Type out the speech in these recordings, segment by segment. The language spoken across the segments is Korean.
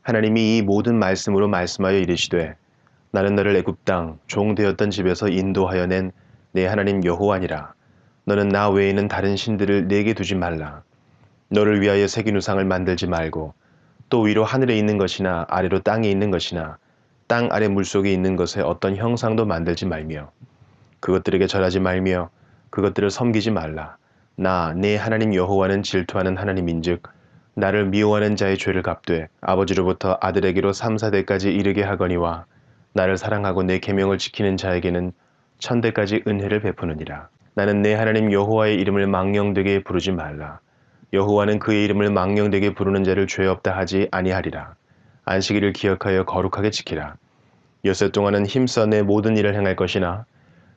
하나님이 이 모든 말씀으로 말씀하여 이르시되 나는 너를 애굽 땅 종 되었던 집에서 인도하여 낸 내 하나님 여호와니라. 너는 나 외에는 다른 신들을 내게 두지 말라. 너를 위하여 새긴 우상을 만들지 말고 또 위로 하늘에 있는 것이나 아래로 땅에 있는 것이나 땅 아래 물속에 있는 것에 어떤 형상도 만들지 말며 그것들에게 절하지 말며 그것들을 섬기지 말라. 나 내 하나님 여호와는 질투하는 하나님인즉 나를 미워하는 자의 죄를 갚되 아버지로부터 아들에게로 3, 4대까지 이르게 하거니와 나를 사랑하고 내 계명을 지키는 자에게는 천대까지 은혜를 베푸느니라. 나는 내 하나님 여호와의 이름을 망령되게 부르지 말라. 여호와는 그의 이름을 망령되게 부르는 자를 죄 없다 하지 아니하리라. 안식일을 기억하여 거룩하게 지키라. 엿새 동안은 힘써 내 모든 일을 행할 것이나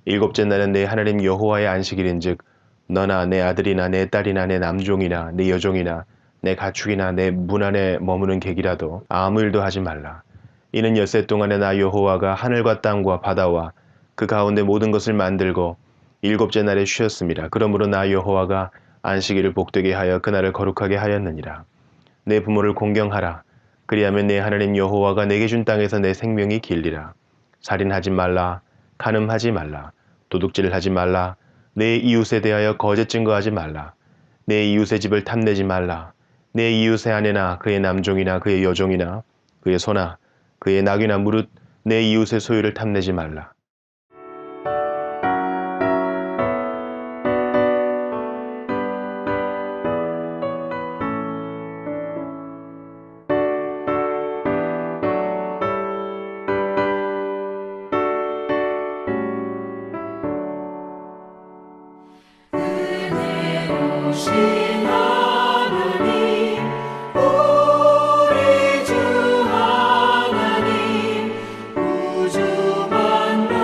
일곱째 날은 내 하나님 여호와의 안식일인즉 너나 내 아들이나 내 딸이나 내 남종이나 내 여종이나 내 가축이나 내 문 안에 머무는 객이라도 아무 일도 하지 말라. 이는 엿새 동안에 나 여호와가 하늘과 땅과 바다와 그 가운데 모든 것을 만들고 일곱째 날에 쉬었습니다. 그러므로 나 여호와가 안식일을 복되게 하여 그날을 거룩하게 하였느니라. 내 부모를 공경하라. 그리하면 내 하나님 여호와가 내게 준 땅에서 내 생명이 길리라. 살인하지 말라. 간음하지 말라. 도둑질을 하지 말라. 내 이웃에 대하여 거짓 증거하지 말라. 내 이웃의 집을 탐내지 말라. 내 이웃의 아내나 그의 남종이나 그의 여종이나 그의 소나 그의 낙이나 무릇 내 이웃의 소유를 탐내지 말라. 은혜로우신 하나님 우리 주 하나님 우주 만물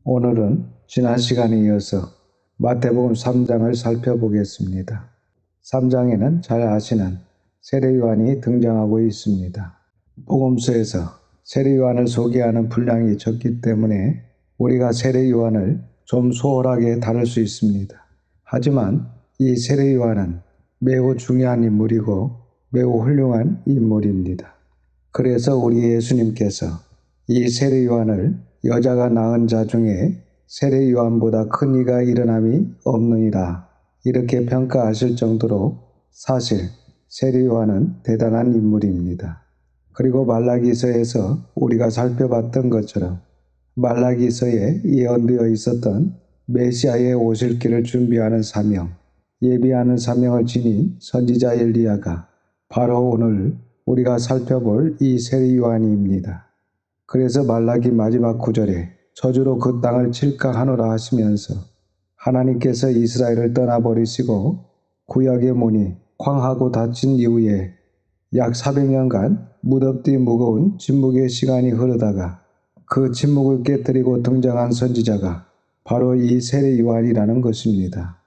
오늘은 지난 시간에 이어서 마태복음 3장을 살펴보겠습니다. 3장에는 잘 아시는 세례 요한이 등장하고 있습니다. 복음서에서 세례 요한을 소개하는 분량이 적기 때문에 우리가 세례 요한을 좀 소홀하게 다룰 수 있습니다. 하지만 이 세례 요한은 매우 중요한 인물이고 매우 훌륭한 인물입니다. 그래서 우리 예수님께서 이 세례 요한을 여자가 낳은 자 중에 세례 요한보다 큰 이가 일어남이 없느니라 이렇게 평가하실 정도로 사실 세례 요한은 대단한 인물입니다. 그리고 말라기서에서 우리가 살펴봤던 것처럼 말라기서에 예언되어 있었던 메시아의 오실 길을 준비하는 사명, 예비하는 사명을 지닌 선지자 엘리야가 바로 오늘 우리가 살펴볼 이 세례 요한입니다. 그래서 말라기 마지막 구절에 저주로 그 땅을 칠까 하노라 하시면서 하나님께서 이스라엘을 떠나버리시고 구약의 문이 쾅하고 닫힌 이후에 약 400년간 무덥디 무거운 침묵의 시간이 흐르다가 그 침묵을 깨뜨리고 등장한 선지자가 바로 이 세례 요한이라는 것입니다.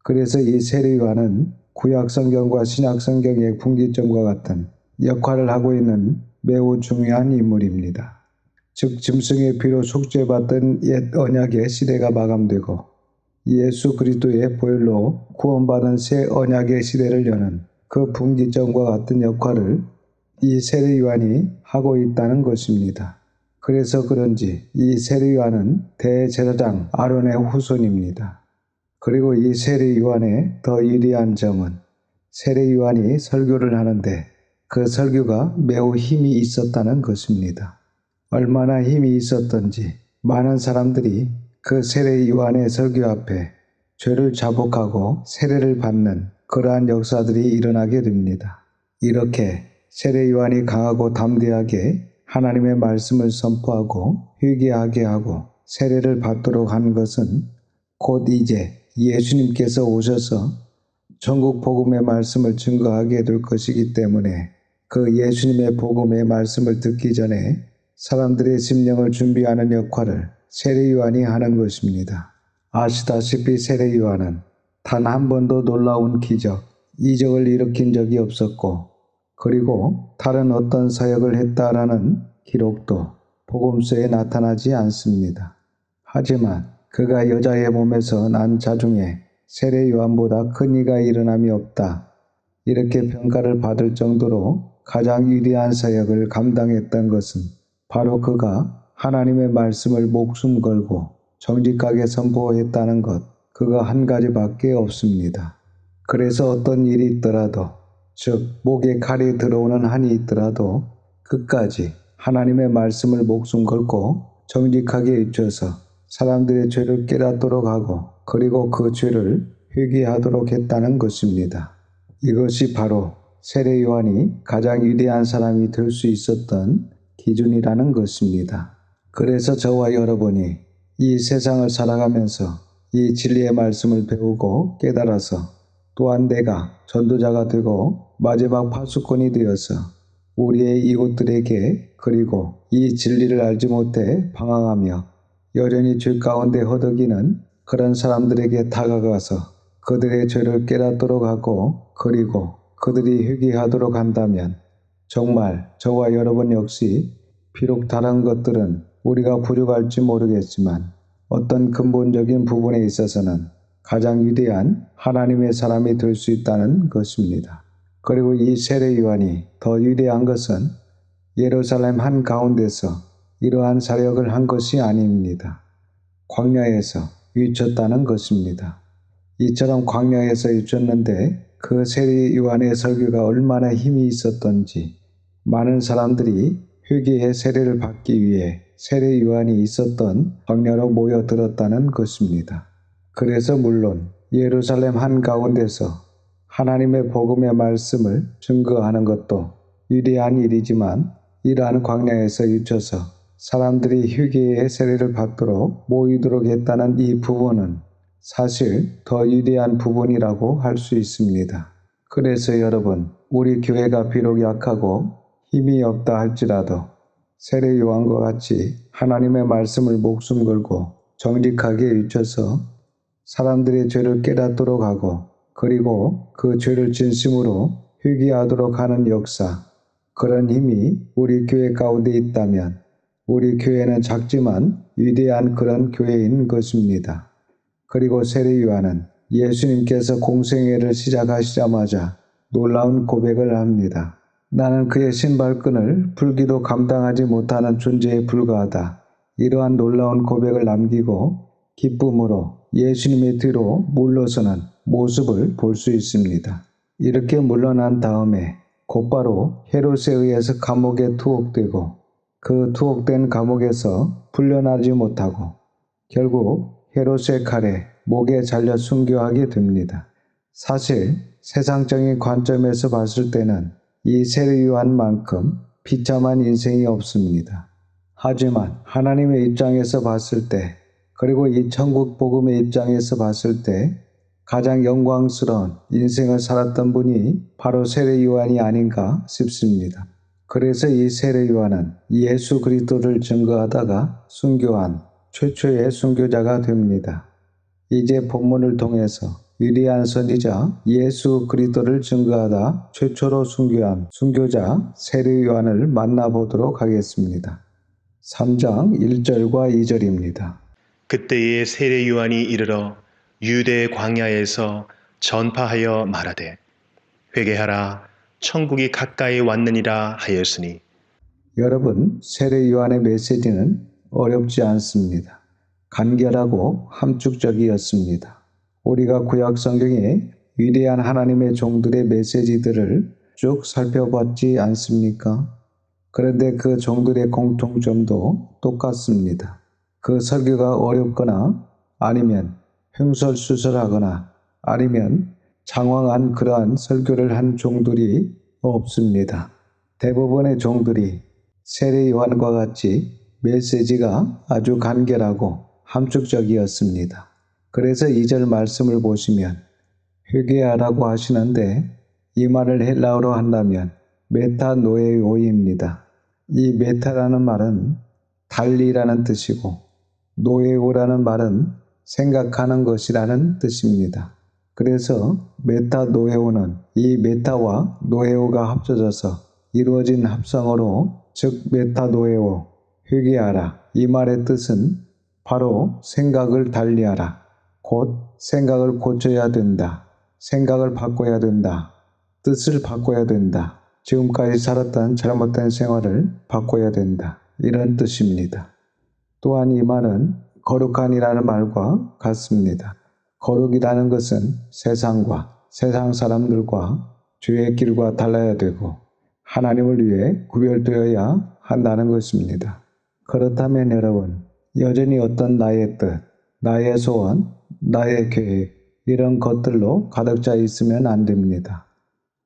그래서 이 세례 요한은 구약 성경과 신약 성경의 분기점과 같은 역할을 하고 있는 매우 중요한 인물입니다. 즉 짐승의 피로 속죄받던 옛 언약의 시대가 마감되고 예수 그리스도의 보혈로 구원받은 새 언약의 시대를 여는 그 분기점과 같은 역할을 이 세례 요한이 하고 있다는 것입니다. 그래서 그런지 이 세례 요한은 대제사장 아론의 후손입니다. 그리고 이 세례 요한의 더 유리한 점은 세례 요한이 설교를 하는데 그 설교가 매우 힘이 있었다는 것입니다. 얼마나 힘이 있었던지 많은 사람들이 그 세례 요한의 설교 앞에 죄를 자복하고 세례를 받는 그러한 역사들이 일어나게 됩니다. 이렇게 세례 요한이 강하고 담대하게 하나님의 말씀을 선포하고 회개하게 하고 세례를 받도록 한 것은 곧 이제 예수님께서 오셔서 전국 복음의 말씀을 증거하게 될 것이기 때문에 그 예수님의 복음의 말씀을 듣기 전에 사람들의 심령을 준비하는 역할을 세례 요한이 하는 것입니다. 아시다시피 세례 요한은 단 한 번도 놀라운 기적, 이적을 일으킨 적이 없었고 그리고 다른 어떤 사역을 했다라는 기록도 복음서에 나타나지 않습니다. 하지만 그가 여자의 몸에서 난 자 중에 세례 요한보다 큰 이가 일어남이 없다. 이렇게 평가를 받을 정도로 가장 위대한 사역을 감당했던 것은 바로 그가 하나님의 말씀을 목숨 걸고 정직하게 선포했다는 것, 그거 한 가지밖에 없습니다. 그래서 어떤 일이 있더라도, 즉 목에 칼이 들어오는 한이 있더라도 끝까지 하나님의 말씀을 목숨 걸고 정직하게 외쳐서 사람들의 죄를 깨닫도록 하고 그리고 그 죄를 회개하도록 했다는 것입니다. 이것이 바로 세례 요한이 가장 위대한 사람이 될 수 있었던 기준이라는 것입니다. 그래서 저와 여러분이 이 세상을 살아가면서 이 진리의 말씀을 배우고 깨달아서 또한 내가 전도자가 되고 마지막 파수꾼이 되어서 우리의 이웃들에게 그리고 이 진리를 알지 못해 방황하며 여전히 죄 가운데 허덕이는 그런 사람들에게 다가가서 그들의 죄를 깨닫도록 하고 그리고 그들이 회개하도록 한다면 정말 저와 여러분 역시 비록 다른 것들은 우리가 부족할지 모르겠지만 어떤 근본적인 부분에 있어서는 가장 위대한 하나님의 사람이 될 수 있다는 것입니다. 그리고 이 세례 요한이 더 위대한 것은 예루살렘 한가운데서 이러한 사역을 한 것이 아닙니다. 광야에서 위쳤다는 것입니다. 이처럼 광야에서 위쳤는데 그 세례 요한의 설교가 얼마나 힘이 있었던지 많은 사람들이 회개의 세례를 받기 위해 세례 요한이 있었던 광야로 모여들었다는 것입니다. 그래서 물론 예루살렘 한가운데서 하나님의 복음의 말씀을 증거하는 것도 위대한 일이지만 이러한 광야에서 위쳐서 사람들이 회개의 세례를 받도록 모이도록 했다는 이 부분은 사실 더 위대한 부분이라고 할 수 있습니다. 그래서 여러분, 우리 교회가 비록 약하고 힘이 없다 할지라도 세례 요한과 같이 하나님의 말씀을 목숨 걸고 정직하게 비춰서 사람들의 죄를 깨닫도록 하고 그리고 그 죄를 진심으로 회개하도록 하는 역사, 그런 힘이 우리 교회 가운데 있다면 우리 교회는 작지만 위대한 그런 교회인 것입니다. 그리고 세례 요한은 예수님께서 공생애를 시작하시자마자 놀라운 고백을 합니다. 나는 그의 신발끈을 풀기도 감당하지 못하는 존재에 불과하다. 이러한 놀라운 고백을 남기고 기쁨으로 예수님의 뒤로 물러서는 모습을 볼 수 있습니다. 이렇게 물러난 다음에 곧바로 헤롯에 의해서 감옥에 투옥되고 그 투옥된 감옥에서 풀려나지 못하고 결국 헤롯의 칼에 목에 잘려 순교하게 됩니다. 사실 세상적인 관점에서 봤을 때는 이 세례 요한만큼 비참한 인생이 없습니다. 하지만 하나님의 입장에서 봤을 때 그리고 이 천국 복음의 입장에서 봤을 때 가장 영광스러운 인생을 살았던 분이 바로 세례 요한이 아닌가 싶습니다. 그래서 이 세례 요한은 예수 그리스도를 증거하다가 순교한 최초의 순교자가 됩니다. 이제 본문을 통해서 위대한 선지자 예수 그리스도를 증거하다 최초로 순교한 순교자 세례 요한을 만나보도록 하겠습니다. 3장 1절과 2절입니다. 그때에 세례 요한이 이르러 유대 광야에서 전파하여 말하되 회개하라 천국이 가까이 왔느니라 하였으니. 여러분, 세례 요한의 메시지는 어렵지 않습니다. 간결하고 함축적이었습니다. 우리가 구약 성경의 위대한 하나님의 종들의 메시지들을 쭉 살펴봤지 않습니까? 그런데 그 종들의 공통점도 똑같습니다. 그 설교가 어렵거나 아니면 횡설수설하거나 아니면 장황한 그러한 설교를 한 종들이 없습니다. 대부분의 종들이 세례 요한과 같이 메시지가 아주 간결하고 함축적이었습니다. 그래서 2절 말씀을 보시면 회개하라고 하시는데 이 말을 헬라어로 한다면 메타노에오입니다. 이 메타라는 말은 달리라는 뜻이고 노에오라는 말은 생각하는 것이라는 뜻입니다. 그래서 메타노에오는 이 메타와 노에오가 합쳐져서 이루어진 합성어로 즉 메타노에오, 회개하라. 이 말의 뜻은 바로 생각을 달리하라. 곧 생각을 고쳐야 된다. 생각을 바꿔야 된다. 뜻을 바꿔야 된다. 지금까지 살았던 잘못된 생활을 바꿔야 된다. 이런 뜻입니다. 또한 이 말은 거룩한이라는 말과 같습니다. 거룩이라는 것은 세상과 세상 사람들과 죄의 길과 달라야 되고 하나님을 위해 구별되어야 한다는 것입니다. 그렇다면 여러분, 여전히 어떤 나의 뜻, 나의 소원, 나의 계획 이런 것들로 가득 차 있으면 안 됩니다.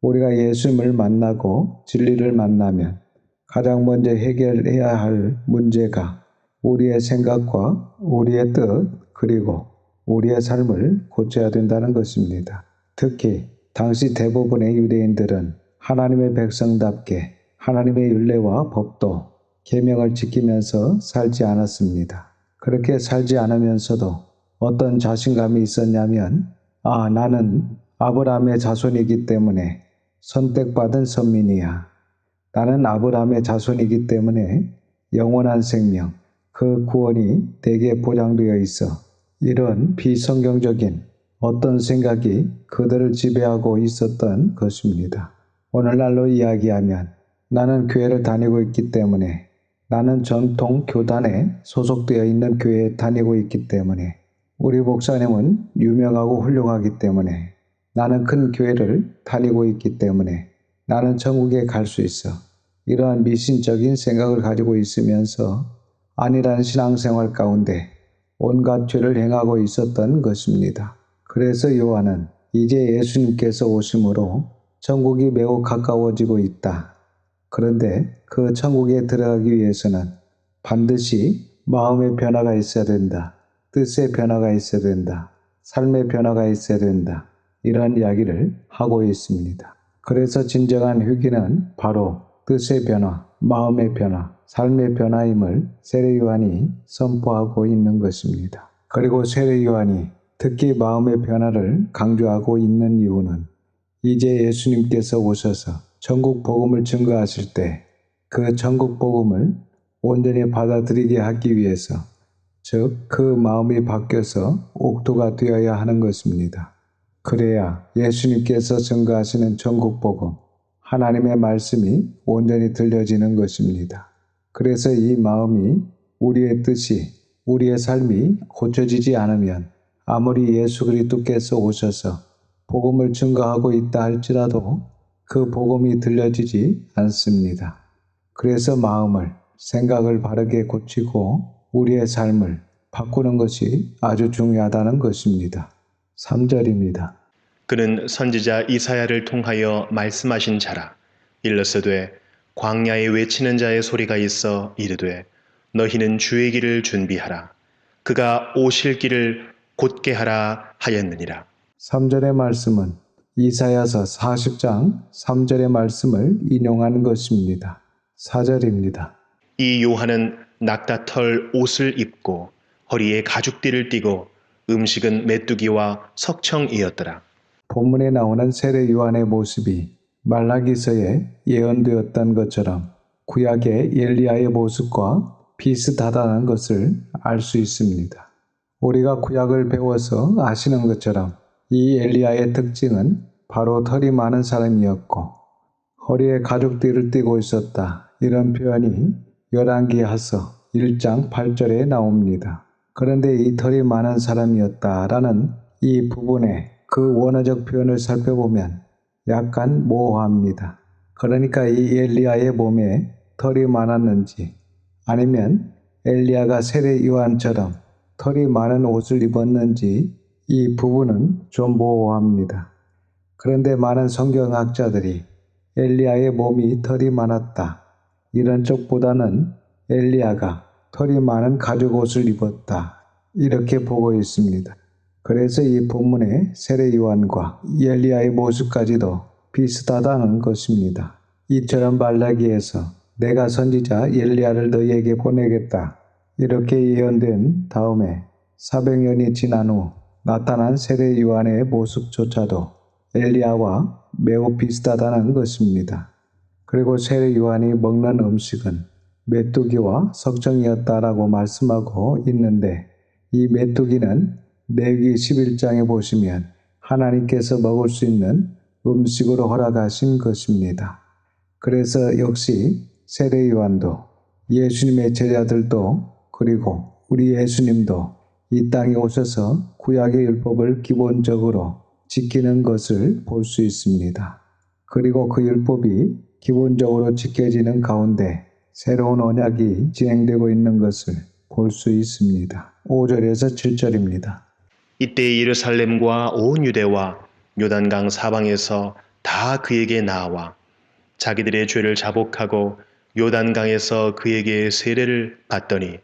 우리가 예수님을 만나고 진리를 만나면 가장 먼저 해결해야 할 문제가 우리의 생각과 우리의 뜻 그리고 우리의 삶을 고쳐야 된다는 것입니다. 특히 당시 대부분의 유대인들은 하나님의 백성답게 하나님의 율례와 법도 계명을 지키면서 살지 않았습니다. 그렇게 살지 않으면서도 어떤 자신감이 있었냐면 나는 아브라함의 자손이기 때문에 선택받은 선민이야. 나는 아브라함의 자손이기 때문에 영원한 생명, 그 구원이 내게 보장되어 있어. 이런 비성경적인 어떤 생각이 그들을 지배하고 있었던 것입니다. 오늘날로 이야기하면 나는 교회를 다니고 있기 때문에 나는 전통 교단에 소속되어 있는 교회에 다니고 있기 때문에 우리 목사님은 유명하고 훌륭하기 때문에 나는 큰 교회를 다니고 있기 때문에 나는 천국에 갈 수 있어. 이러한 미신적인 생각을 가지고 있으면서 안일한 신앙생활 가운데 온갖 죄를 행하고 있었던 것입니다. 그래서 요한은 이제 예수님께서 오심으로 천국이 매우 가까워지고 있다. 그런데 그 천국에 들어가기 위해서는 반드시 마음의 변화가 있어야 된다. 뜻의 변화가 있어야 된다. 삶의 변화가 있어야 된다. 이러한 이야기를 하고 있습니다. 그래서 진정한 회개는 바로 뜻의 변화, 마음의 변화, 삶의 변화임을 세례 요한이 선포하고 있는 것입니다. 그리고 세례 요한이 특히 마음의 변화를 강조하고 있는 이유는 이제 예수님께서 오셔서 천국 복음을 증거하실 때 그 천국 복음을 온전히 받아들이게 하기 위해서, 즉 그 마음이 바뀌어서 옥토가 되어야 하는 것입니다. 그래야 예수님께서 증거하시는 천국 복음, 하나님의 말씀이 온전히 들려지는 것입니다. 그래서 이 마음이, 우리의 뜻이, 우리의 삶이 고쳐지지 않으면 아무리 예수 그리스도께서 오셔서 복음을 증거하고 있다 할지라도 그 복음이 들려지지 않습니다. 그래서 마음을, 생각을 바르게 고치고 우리의 삶을 바꾸는 것이 아주 중요하다는 것입니다. 3절입니다. 그는 선지자 이사야를 통하여 말씀하신 자라. 일러스되 광야에 외치는 자의 소리가 있어 이르되 너희는 주의 길을 준비하라. 그가 오실 길을 곧게 하라 하였느니라. 3절의 말씀은 이사야서 40장 3절의 말씀을 인용하는 것입니다. 4절입니다. 이 요한은 낙타털 옷을 입고 허리에 가죽띠를 띠고 음식은 메뚜기와 석청이었더라. 본문에 나오는 세례 요한의 모습이 말라기서에 예언되었던 것처럼 구약의 엘리야의 모습과 비슷하다는 것을 알 수 있습니다. 우리가 구약을 배워서 아시는 것처럼 이 엘리야의 특징은 바로 털이 많은 사람이었고 허리에 가죽띠를 띠고 있었다. 이런 표현이 열왕기하서 1장 8절에 나옵니다. 그런데 이 털이 많은 사람이었다라는 이 부분의 그 원어적 표현을 살펴보면 약간 모호합니다. 그러니까 이 엘리야의 몸에 털이 많았는지 아니면 엘리야가 세례 요한처럼 털이 많은 옷을 입었는지 이 부분은 좀 모호합니다. 그런데 많은 성경학자들이 엘리야의 몸이 털이 많았다, 이런 쪽보다는 엘리야가 털이 많은 가죽 옷을 입었다, 이렇게 보고 있습니다. 그래서 이 본문의 세례 요한과 엘리야의 모습까지도 비슷하다는 것입니다. 이처럼 말라기에서 내가 선지자 엘리야를 너희에게 보내겠다, 이렇게 예언된 다음에 400년이 지난 후 나타난 세례 요한의 모습조차도 엘리야와 매우 비슷하다는 것입니다. 그리고 세례 요한이 먹는 음식은 메뚜기와 석청이었다라고 말씀하고 있는데 이 메뚜기는 레위기 11장에 보시면 하나님께서 먹을 수 있는 음식으로 허락하신 것입니다. 그래서 역시 세례 요한도 예수님의 제자들도 그리고 우리 예수님도 이 땅에 오셔서 구약의 율법을 기본적으로 지키는 것을 볼 수 있습니다. 그리고 그 율법이 기본적으로 지켜지는 가운데 새로운 언약이 진행되고 있는 것을 볼 수 있습니다. 5절에서 7절입니다. 이때 예루살렘과 온 유대와 요단강 사방에서 다 그에게 나와 자기들의 죄를 자복하고 요단강에서 그에게 세례를 받더니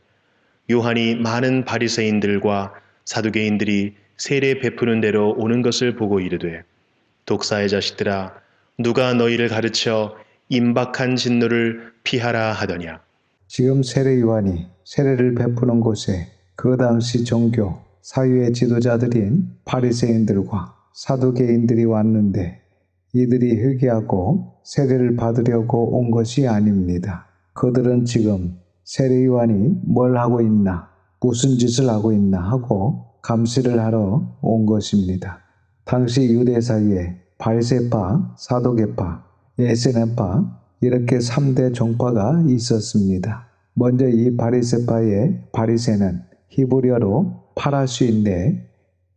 요한이 많은 바리새인들과 사두개인들이 세례 베푸는 대로 오는 것을 보고 이르되 독사의 자식들아 누가 너희를 가르쳐 임박한 진노를 피하라 하더냐. 지금 세례 요한이 세례를 베푸는 곳에 그 당시 종교 사회의 지도자들인 바리새인들과 사두개인들이 왔는데 이들이 회개하고 세례를 받으려고 온 것이 아닙니다. 그들은 지금 세례 요한이 뭘 하고 있나, 무슨 짓을 하고 있나 하고 감시를 하러 온 것입니다. 당시 유대 사회에 바리새파, 사두개파, 에세네파 이렇게 3대 종파가 있었습니다. 먼저 이 바리새파의 바리새는 히브리어로 파라시인데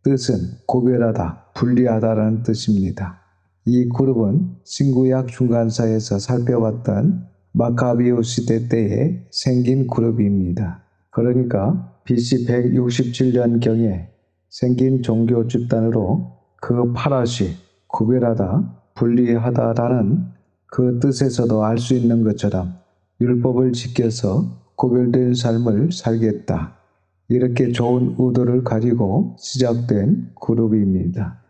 뜻은 구별하다, 분리하다라는 뜻입니다. 이 그룹은 신구약 중간사에서 살펴봤던 마카비오 시대 때에 생긴 그룹입니다. 그러니까 BC 167년경에 생긴 종교 집단으로 그 파라시, 구별하다, 분리하다라는 그 뜻에서도 알 수 있는 것처럼 율법을 지켜서 구별된 삶을 살겠다, 이렇게 좋은 의도를 가지고 시작된 그룹입니다.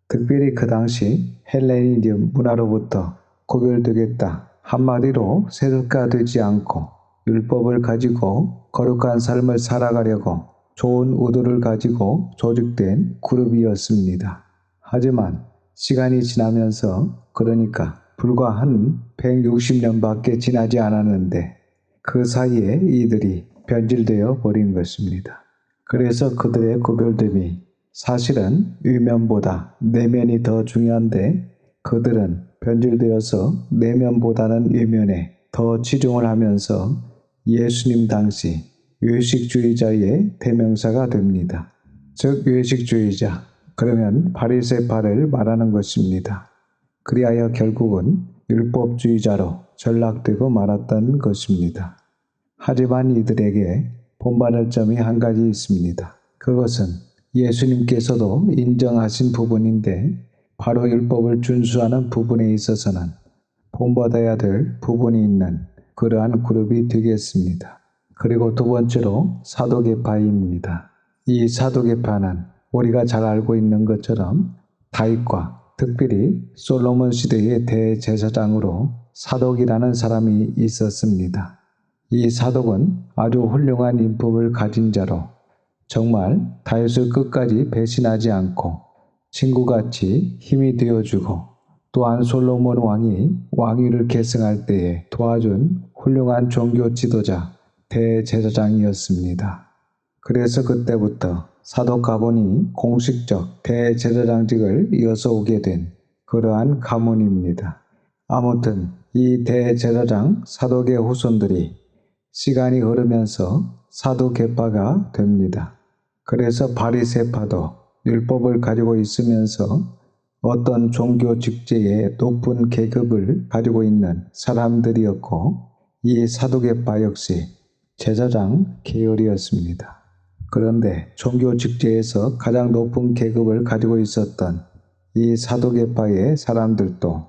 특별히 그 당시 헬레니즘 문화로부터 구별되겠다 한마디로 세습가 되지 않고 율법을 가지고 거룩한 삶을 살아가려고 좋은 의도를 가지고 조직된 그룹이었습니다. 하지만 시간이 지나면서, 그러니까 불과 한 160년밖에 지나지 않았는데 그 사이에 이들이 변질되어 버린 것입니다. 그래서 그들의 구별됨이 사실은 위면보다 내면이 더 중요한데 그들은 변질되어서 내면보다는 위면에 더 치중을 하면서 예수님 당시 외식주의자의 대명사가 됩니다. 즉 외식주의자, 그러면 바리새파를 말하는 것입니다. 그리하여 결국은 율법주의자로 전락되고 말았던 것입니다. 하지만 이들에게 본받을 점이 한 가지 있습니다. 그것은 예수님께서도 인정하신 부분인데 바로 율법을 준수하는 부분에 있어서는 본받아야 될 부분이 있는 그러한 그룹이 되겠습니다. 그리고 두 번째로 사도계파입니다. 이 사도계파는 우리가 잘 알고 있는 것처럼 다윗과 특별히 솔로몬 시대의 대제사장으로 사독이라는 사람이 있었습니다. 이 사독은 아주 훌륭한 인품을 가진 자로 정말 다윗을 끝까지 배신하지 않고 친구같이 힘이 되어주고 또한 솔로몬 왕이 왕위를 계승할 때에 도와준 훌륭한 종교 지도자 대제사장이었습니다. 그래서 그때부터 사도 가본이 공식적 대제사장직을 이어서 오게 된 그러한 가문입니다. 아무튼 이 대제사장 사독의 후손들이 시간이 흐르면서 사도계파가 됩니다. 그래서 바리새파도 율법을 가지고 있으면서 어떤 종교 직제의 높은 계급을 가지고 있는 사람들이었고 이 사도계파 역시 제사장 계열이었습니다. 그런데 종교 직제에서 가장 높은 계급을 가지고 있었던 이 사도계파의 사람들도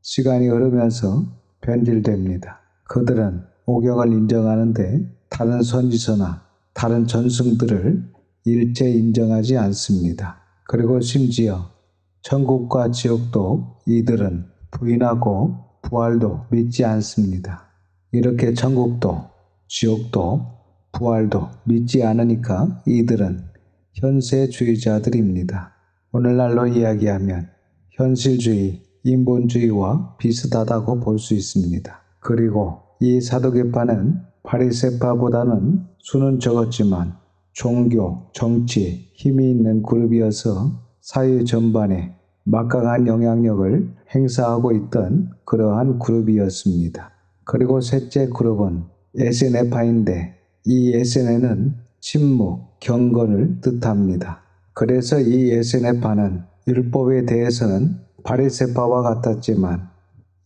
시간이 흐르면서 변질됩니다. 그들은 오경을 인정하는데 다른 선지서나 다른 전승들을 일체 인정하지 않습니다. 그리고 심지어 천국과 지옥도 이들은 부인하고 부활도 믿지 않습니다. 이렇게 천국도 지옥도 부활도 믿지 않으니까 이들은 현세주의자들입니다. 오늘날로 이야기하면 현실주의, 인본주의와 비슷하다고 볼 수 있습니다. 그리고 이 사도계파는 바리새파보다는 수는 적었지만 종교, 정치, 힘이 있는 그룹이어서 사회 전반에 막강한 영향력을 행사하고 있던 그러한 그룹이었습니다. 그리고 셋째 그룹은 에세네파인데 이 에세네는 침묵, 경건을 뜻합니다. 그래서 이 에세네파는 율법에 대해서는 바리새파와 같았지만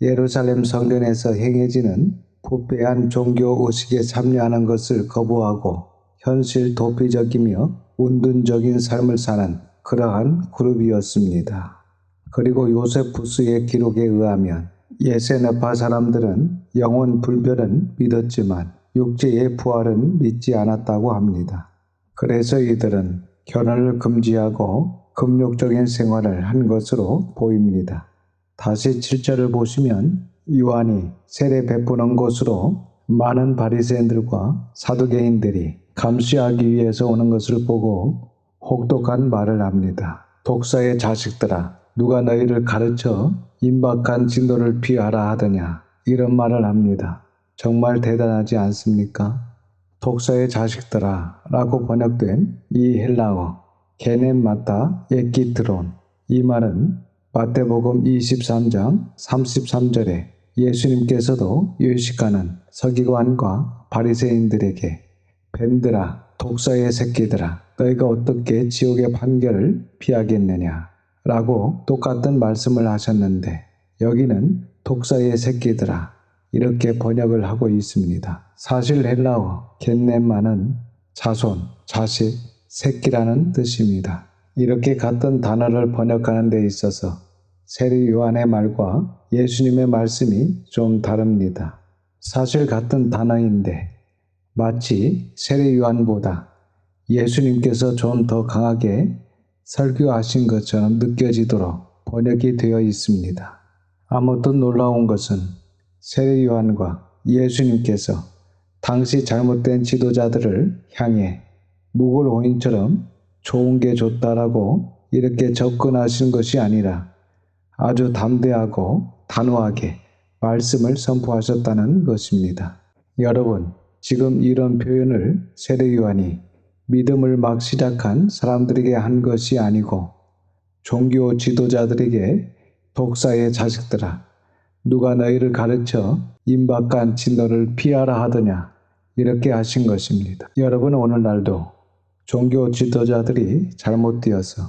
예루살렘 성전에서 행해지는 부패한 종교 의식에 참여하는 것을 거부하고 현실 도피적이며 운둔적인 삶을 사는 그러한 그룹이었습니다. 그리고 요세푸스의 기록에 의하면 에세네파 사람들은 영혼 불멸은 믿었지만 육체의 부활은 믿지 않았다고 합니다. 그래서 이들은 결혼을 금지하고 금욕적인 생활을 한 것으로 보입니다. 다시 7절을 보시면 요한이 세례 베푸는 곳으로 많은 바리새인들과 사두개인들이 감시하기 위해서 오는 것을 보고 혹독한 말을 합니다. 독사의 자식들아, 누가 너희를 가르쳐 임박한 진도를 피하라 하더냐, 이런 말을 합니다. 정말 대단하지 않습니까? 독사의 자식들아 라고 번역된 이 헬라어 게넴마타 에키트론, 이 말은 마태복음 23장 33절에 예수님께서도 유식하는 서기관과 바리새인들에게 뱀들아, 독사의 새끼들아, 너희가 어떻게 지옥의 판결을 피하겠느냐 라고 똑같은 말씀을 하셨는데 여기는 독사의 새끼들아 이렇게 번역을 하고 있습니다. 사실 헬라어 겟네마는 자손, 자식, 새끼라는 뜻입니다. 이렇게 같은 단어를 번역하는 데 있어서 세례 요한의 말과 예수님의 말씀이 좀 다릅니다. 사실 같은 단어인데 마치 세례 요한보다 예수님께서 좀 더 강하게 설교하신 것처럼 느껴지도록 번역이 되어 있습니다. 아무튼 놀라운 것은 세례 요한과 예수님께서 당시 잘못된 지도자들을 향해 무골호인처럼 좋은 게 좋다라고 이렇게 접근하신 것이 아니라 아주 담대하고 단호하게 말씀을 선포하셨다는 것입니다. 여러분, 지금 이런 표현을 세례 요한이 믿음을 막 시작한 사람들에게 한 것이 아니고 종교 지도자들에게 독사의 자식들아, 누가 너희를 가르쳐 임박한 진노를 피하라 하더냐, 이렇게 하신 것입니다. 여러분, 오늘날도 종교 지도자들이 잘못되어서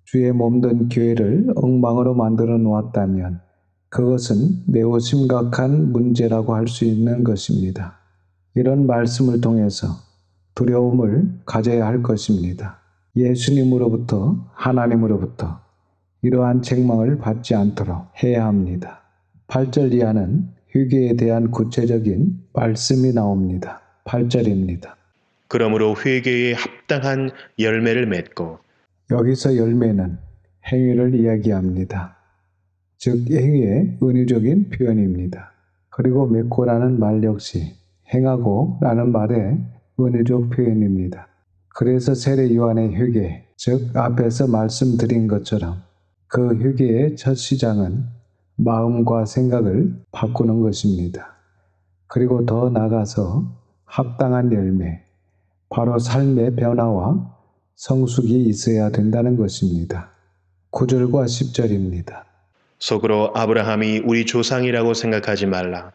주의 몸된 교회를 엉망으로 만들어 놓았다면 그것은 매우 심각한 문제라고 할 수 있는 것입니다. 이런 말씀을 통해서 두려움을 가져야 할 것입니다. 예수님으로부터, 하나님으로부터 이러한 책망을 받지 않도록 해야 합니다. 8절 이하는 회개에 대한 구체적인 말씀이 나옵니다. 8절입니다. 그러므로 회개에 합당한 열매를 맺고 여기서 열매는 행위를 이야기합니다. 즉 행위의 은유적인 표현입니다. 그리고 맺고라는 말 역시 행하고라는 말의 은유적 표현입니다. 그래서 세례 요한의 회개, 즉 앞에서 말씀드린 것처럼 그 회개의 첫 시작은 마음과 생각을 바꾸는 것입니다. 그리고 더 나아가서 합당한 열매, 바로 삶의 변화와 성숙이 있어야 된다는 것입니다. 9절과 10절입니다. 속으로 아브라함이 우리 조상이라고 생각하지 말라.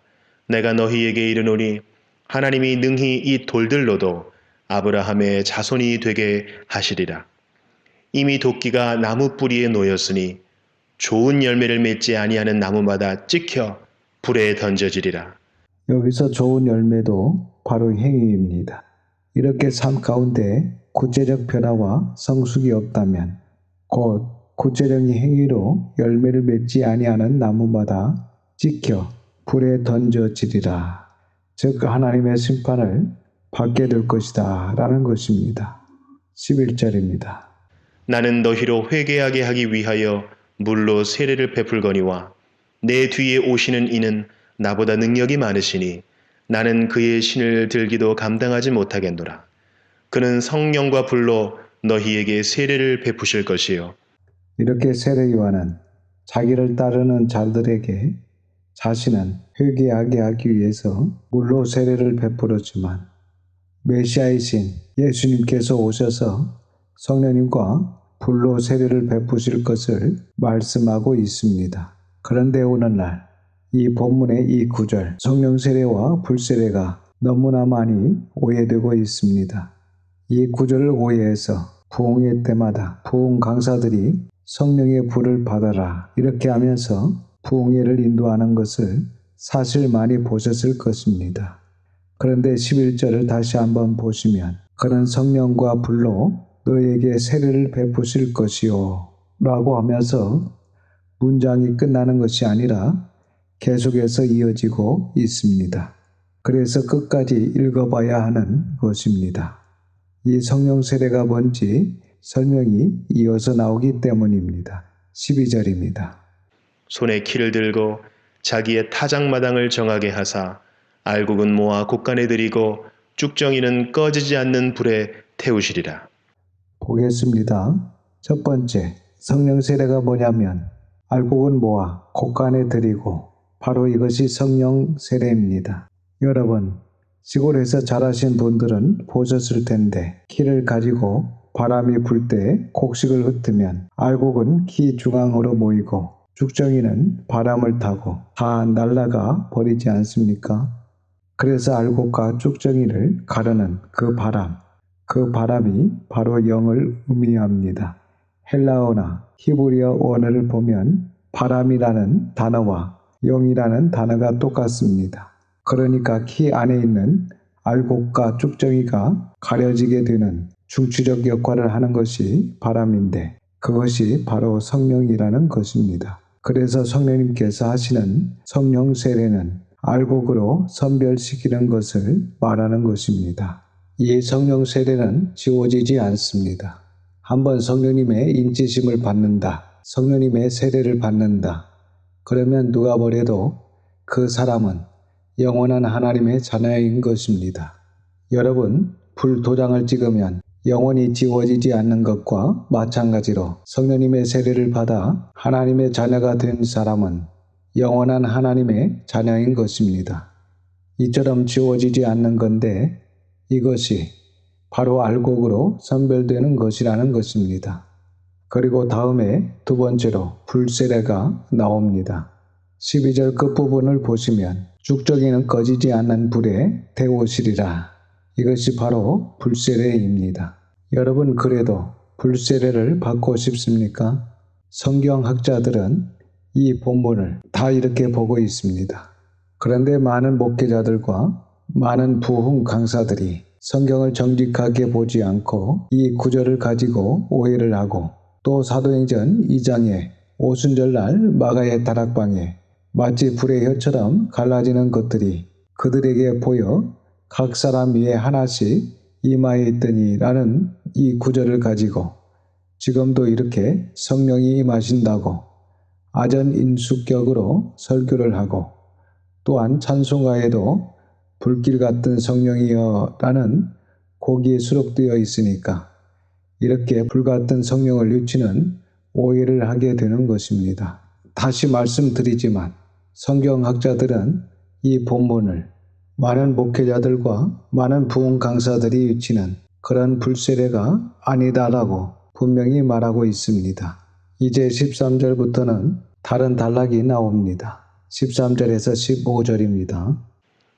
내가 너희에게 이르노니 하나님이 능히 이 돌들로도 아브라함의 자손이 되게 하시리라. 이미 도끼가 나무 뿌리에 놓였으니 좋은 열매를 맺지 아니하는 나무마다 찍혀 불에 던져지리라. 여기서 좋은 열매도 바로 행위입니다. 이렇게 삶 가운데 구체적 변화와 성숙이 없다면 곧 구체적인 행위로 열매를 맺지 아니하는 나무마다 찍혀 불에 던져지리라. 즉 하나님의 심판을 받게 될 것이다 라는 것입니다. 11절입니다. 나는 너희로 회개하게 하기 위하여 물로 세례를 베풀거니와 내 뒤에 오시는 이는 나보다 능력이 많으시니 나는 그의 신을 들기도 감당하지 못하겠노라. 그는 성령과 불로 너희에게 세례를 베푸실 것이요. 이렇게 세례 요한은 자기를 따르는 자들에게 자신은 회개하게 하기 위해서 물로 세례를 베풀었지만 메시아이신 예수님께서 오셔서 성령님과 불로 세례를 베푸실 것을 말씀하고 있습니다. 그런데 오늘날 이 본문의 이 구절 성령 세례와 불 세례가 너무나 많이 오해되고 있습니다. 이 구절을 오해해서 부흥회 때마다 부흥 강사들이 성령의 불을 받아라 이렇게 하면서 부흥회를 인도하는 것을 사실 많이 보셨을 것입니다. 그런데 11절을 다시 한번 보시면 그는 성령과 불로 너에게 세례를 베푸실 것이요 라고 하면서 문장이 끝나는 것이 아니라 계속해서 이어지고 있습니다. 그래서 끝까지 읽어봐야 하는 것입니다. 이 성령 세례가 뭔지 설명이 이어서 나오기 때문입니다. 12절입니다. 손에 키를 들고 자기의 타작마당을 정하게 하사 알곡은 모아 곡간에 들이고 쭉정이는 꺼지지 않는 불에 태우시리라. 보겠습니다. 첫 번째, 성령 세례가 뭐냐면 알곡은 모아 곡간에 들이고 바로 이것이 성령 세례입니다. 여러분, 시골에서 자라신 분들은 보셨을 텐데 키를 가지고 바람이 불 때 곡식을 흩으면 알곡은 키 중앙으로 모이고 쭉정이는 바람을 타고 다 날아가 버리지 않습니까? 그래서 알곡과 쭉정이를 가르는 그 바람이 바로 영을 의미합니다. 헬라어나 히브리어 원어를 보면 바람이라는 단어와 영이라는 단어가 똑같습니다. 그러니까 키 안에 있는 알곡과 쭉정이가 가려지게 되는 중추적 역할을 하는 것이 바람인데 그것이 바로 성령이라는 것입니다. 그래서 성령님께서 하시는 성령 세례는 알곡으로 선별시키는 것을 말하는 것입니다. 이 성령 세례는 지워지지 않습니다. 한번 성령님의 인치심을 받는다, 성령님의 세례를 받는다. 그러면 누가 뭐래도 그 사람은 영원한 하나님의 자녀인 것입니다. 여러분, 불도장을 찍으면 영원히 지워지지 않는 것과 마찬가지로 성령님의 세례를 받아 하나님의 자녀가 된 사람은 영원한 하나님의 자녀인 것입니다. 이처럼 지워지지 않는 건데 이것이 바로 알곡으로 선별되는 것이라는 것입니다. 그리고 다음에 두 번째로 불세례가 나옵니다. 12절 끝부분을 보시면 죽정이는 꺼지지 않는 불에 태우시리라. 이것이 바로 불세례입니다. 여러분, 그래도 불세례를 받고 싶습니까? 성경학자들은 이 본문을 다 이렇게 보고 있습니다. 그런데 많은 목회자들과 많은 부흥 강사들이 성경을 정직하게 보지 않고 이 구절을 가지고 오해를 하고 또 사도행전 2장의 오순절날 마가의 다락방에 마치 불의 혀처럼 갈라지는 것들이 그들에게 보여 각 사람 위에 하나씩 임하에 있더니 라는 이 구절을 가지고 지금도 이렇게 성령이 임하신다고 아전인수격으로 설교를 하고 또한 찬송가에도 불길 같은 성령이여 라는 곡이 수록되어 있으니까 이렇게 불같은 성령을 유치는 오해를 하게 되는 것입니다. 다시 말씀드리지만 성경학자들은 이 본문을 많은 목회자들과 많은 부흥 강사들이 유치는 그런 불세례가 아니다라고 분명히 말하고 있습니다. 이제 13절부터는 다른 단락이 나옵니다. 13절에서 15절입니다.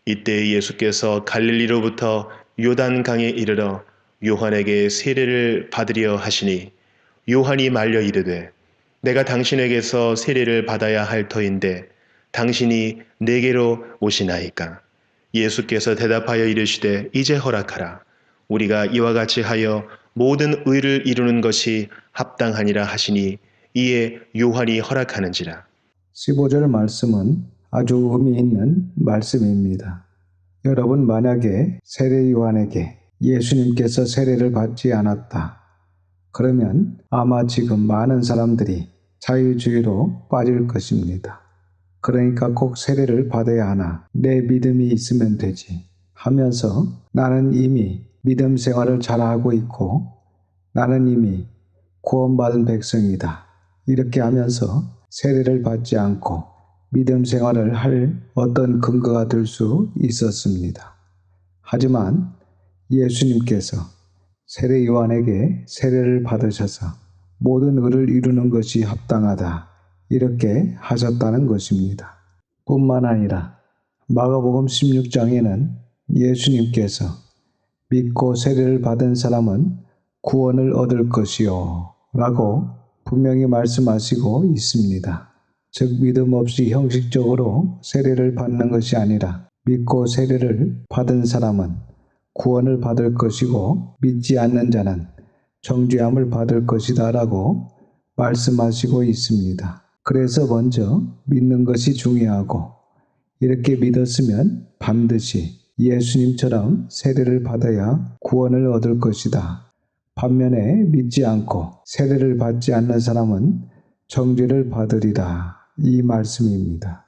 이때 예수께서 갈릴리로부터 요단강에 이르러 요한에게 세례를 받으려 하시니 요한이 말려 이르되 내가 당신에게서 세례를 받아야 할 터인데 당신이 내게로 오시나이까. 예수께서 대답하여 이르시되 이제 허락하라. 우리가 이와 같이 하여 모든 의를 이루는 것이 합당하니라 하시니 이에 요한이 허락하는지라. 15절 말씀은 아주 의미 있는 말씀입니다. 여러분, 만약에 세례 요한에게 예수님께서 세례를 받지 않았다. 그러면 아마 지금 많은 사람들이 자유주의로 빠질 것입니다. 그러니까 꼭 세례를 받아야 하나, 내 믿음이 있으면 되지 하면서 나는 이미 믿음 생활을 잘하고 있고 나는 이미 구원받은 백성이다. 이렇게 하면서 세례를 받지 않고 믿음 생활을 할 어떤 근거가 될 수 있었습니다. 하지만 예수님께서 세례 요한에게 세례를 받으셔서 모든 의를 이루는 것이 합당하다. 이렇게 하셨다는 것입니다. 뿐만 아니라 마가복음 16장에는 예수님께서 믿고 세례를 받은 사람은 구원을 얻을 것이요 라고 분명히 말씀하시고 있습니다. 즉 믿음 없이 형식적으로 세례를 받는 것이 아니라 믿고 세례를 받은 사람은 구원을 받을 것이고 믿지 않는 자는 정죄함을 받을 것이다 라고 말씀하시고 있습니다. 그래서 먼저 믿는 것이 중요하고 이렇게 믿었으면 반드시 예수님처럼 세례를 받아야 구원을 얻을 것이다. 반면에 믿지 않고 세례를 받지 않는 사람은 정죄를 받으리라. 이 말씀입니다.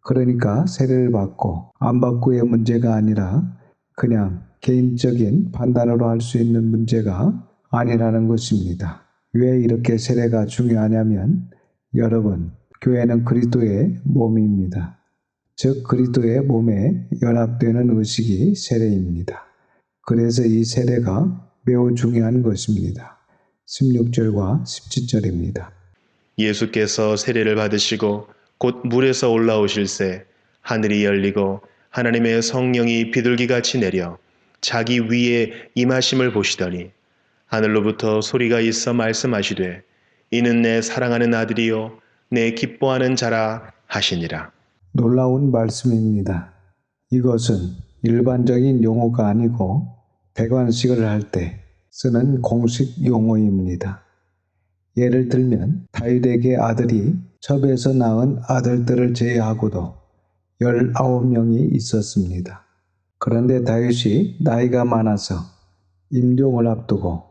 그러니까 세례를 받고 안 받고의 문제가 아니라 그냥 개인적인 판단으로 할 수 있는 문제가 아니라는 것입니다. 왜 이렇게 세례가 중요하냐면 여러분, 교회는 그리스도의 몸입니다. 즉 그리스도의 몸에 연합되는 의식이 세례입니다. 그래서 이 세례가 매우 중요한 것입니다. 16절과 17절입니다. 예수께서 세례를 받으시고 곧 물에서 올라오실새 하늘이 열리고 하나님의 성령이 비둘기같이 내려 자기 위에 임하심을 보시더니 하늘로부터 소리가 있어 말씀하시되 이는 내 사랑하는 아들이요 내 기뻐하는 자라 하시니라. 놀라운 말씀입니다. 이것은 일반적인 용어가 아니고 대관식을 할 때 쓰는 공식 용어입니다. 예를 들면 다윗에게 아들이 첩에서 낳은 아들들을 제외하고도 19명이 있었습니다. 그런데 다윗이 나이가 많아서 임종을 앞두고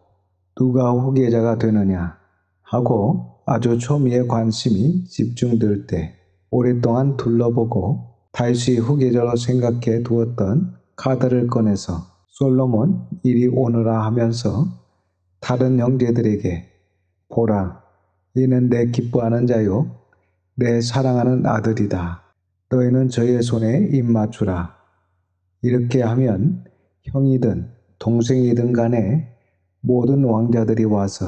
누가 후계자가 되느냐 하고 아주 초미의 관심이 집중될 때 오랫동안 둘러보고 다윗이 후계자로 생각해 두었던 카드를 꺼내서 솔로몬 이리 오너라 하면서 다른 형제들에게 보라, 이는 내 기뻐하는 자요 내 사랑하는 아들이다. 너희는 저의 손에 입 맞추라. 이렇게 하면 형이든 동생이든 간에 모든 왕자들이 와서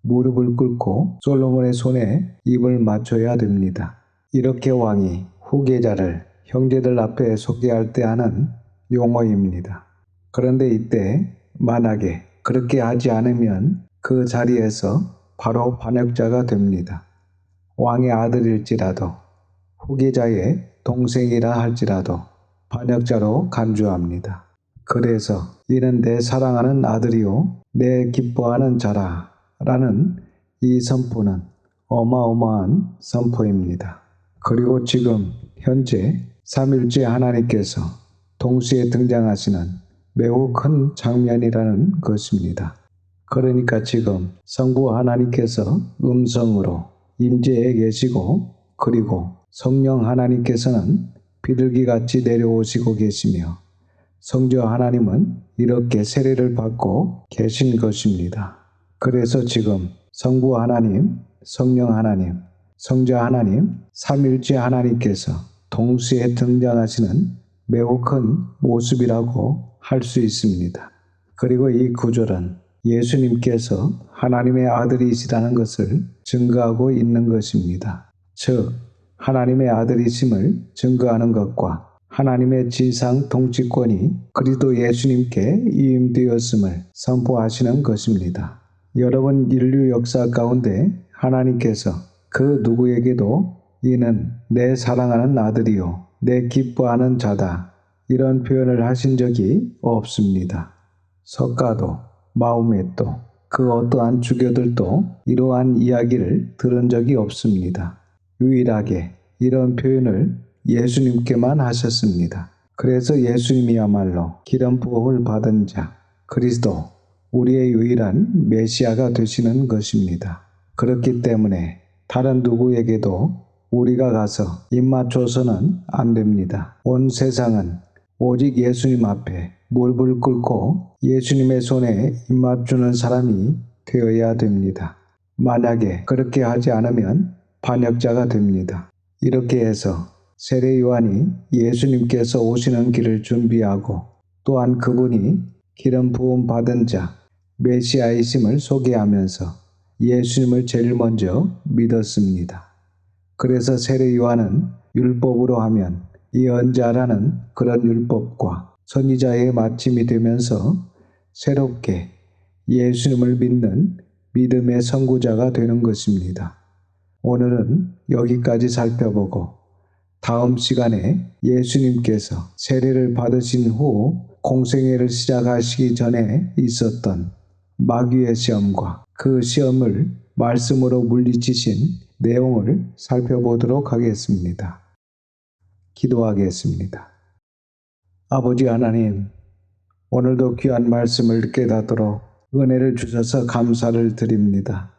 무릎을 꿇고 솔로몬의 손에 입을 맞춰야 됩니다. 이렇게 왕이 후계자를 형제들 앞에 소개할 때 하는 용어입니다. 그런데 이때 만약에 그렇게 하지 않으면 그 자리에서 바로 반역자가 됩니다. 왕의 아들일지라도 후계자의 동생이라 할지라도 반역자로 간주합니다. 그래서 이는 내 사랑하는 아들이요 내 기뻐하는 자라 라는 이 선포는 어마어마한 선포입니다. 그리고 지금 현재 삼일째 하나님께서 동시에 등장하시는 매우 큰 장면이라는 것입니다. 그러니까 지금 성부 하나님께서 음성으로 임재해 계시고 그리고 성령 하나님께서는 비둘기같이 내려오시고 계시며 성자 하나님은 이렇게 세례를 받고 계신 것입니다. 그래서 지금 성부 하나님, 성령 하나님, 성자 하나님, 삼일째 하나님께서 동시에 등장하시는 매우 큰 모습이라고 할 수 있습니다. 그리고 이 구절은 예수님께서 하나님의 아들이시라는 것을 증거하고 있는 것입니다. 즉, 하나님의 아들이심을 증거하는 것과 하나님의 지상 통치권이 그리스도 예수님께 위임되었음을 선포하시는 것입니다. 여러분 인류 역사 가운데 하나님께서 그 누구에게도 이는 내 사랑하는 아들이요 내 기뻐하는 자다 이런 표현을 하신 적이 없습니다. 석가도 마호메도 그 어떠한 주교들도 이러한 이야기를 들은 적이 없습니다. 유일하게 이런 표현을 예수님께만 하셨습니다. 그래서 예수님이야말로 기름 부음을 받은 자, 그리스도, 우리의 유일한 메시아가 되시는 것입니다. 그렇기 때문에 다른 누구에게도 우리가 가서 입맞춰서는 안 됩니다. 온 세상은 오직 예수님 앞에 무릎을 꿇고 예수님의 손에 입맞추는 사람이 되어야 됩니다. 만약에 그렇게 하지 않으면 반역자가 됩니다. 이렇게 해서 세례 요한이 예수님께서 오시는 길을 준비하고 또한 그분이 기름 부음 받은 자 메시아이심을 소개하면서 예수님을 제일 먼저 믿었습니다. 그래서 세례 요한은 율법으로 하면 예언자라는 그런 율법과 선지자의 마침이 되면서 새롭게 예수님을 믿는 믿음의 선구자가 되는 것입니다. 오늘은 여기까지 살펴보고 다음 시간에 예수님께서 세례를 받으신 후 공생애를 시작하시기 전에 있었던 마귀의 시험과 그 시험을 말씀으로 물리치신 내용을 살펴보도록 하겠습니다. 기도하겠습니다. 아버지 하나님, 오늘도 귀한 말씀을 깨닫도록 은혜를 주셔서 감사를 드립니다.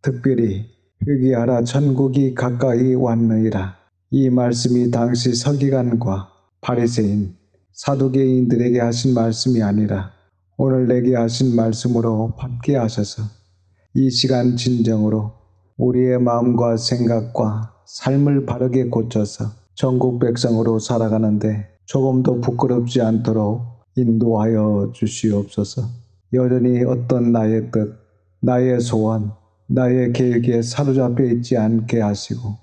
특별히 회개하라 천국이 가까이 왔느니라 이 말씀이 당시 서기관과 바리새인, 사두개인들에게 하신 말씀이 아니라 오늘 내게 하신 말씀으로 받게 하셔서 이 시간 진정으로 우리의 마음과 생각과 삶을 바르게 고쳐서 전국 백성으로 살아가는데 조금도 부끄럽지 않도록 인도하여 주시옵소서. 여전히 어떤 나의 뜻, 나의 소원, 나의 계획에 사로잡혀 있지 않게 하시고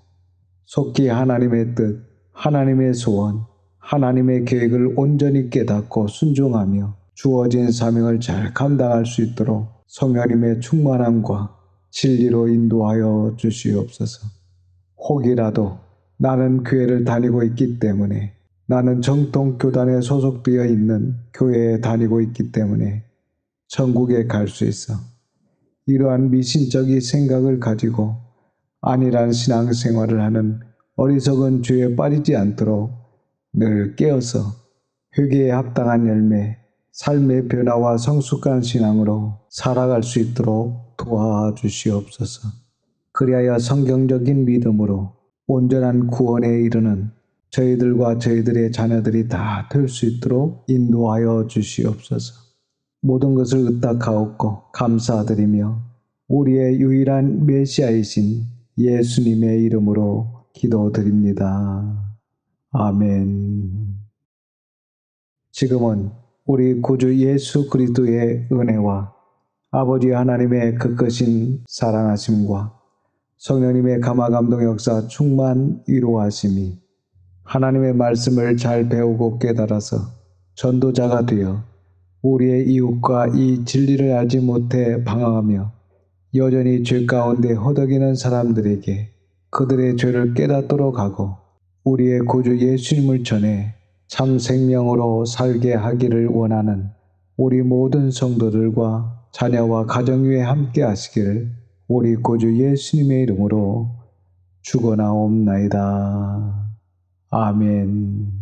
속히 하나님의 뜻, 하나님의 소원, 하나님의 계획을 온전히 깨닫고 순종하며 주어진 사명을 잘 감당할 수 있도록 성령님의 충만함과 진리로 인도하여 주시옵소서. 혹이라도 나는 교회를 다니고 있기 때문에 나는 정통 교단에 소속되어 있는 교회에 다니고 있기 때문에 천국에 갈 수 있어. 이러한 미신적인 생각을 가지고 안일한 신앙생활을 하는 어리석은 죄에 빠지지 않도록 늘 깨어서 회개에 합당한 열매, 삶의 변화와 성숙한 신앙으로 살아갈 수 있도록 도와주시옵소서. 그리하여 성경적인 믿음으로 온전한 구원에 이르는 저희들과 저희들의 자녀들이 다 될 수 있도록 인도하여 주시옵소서. 모든 것을 의탁하옵고 감사드리며 우리의 유일한 메시아이신 예수님의 이름으로 기도드립니다. 아멘. 지금은 우리 구주 예수 그리스도의 은혜와 아버지 하나님의 크크신 사랑하심과 성령님의 감화감동 역사 충만 위로하심이 하나님의 말씀을 잘 배우고 깨달아서 전도자가 되어 우리의 이웃과 이 진리를 알지 못해 방황하며 여전히 죄 가운데 허덕이는 사람들에게 그들의 죄를 깨닫도록 하고 우리의 구주 예수님을 전해 참 생명으로 살게 하기를 원하는 우리 모든 성도들과 자녀와 가정 위에 함께 하시기를 우리 구주 예수님의 이름으로 축원하옵나이다. 아멘.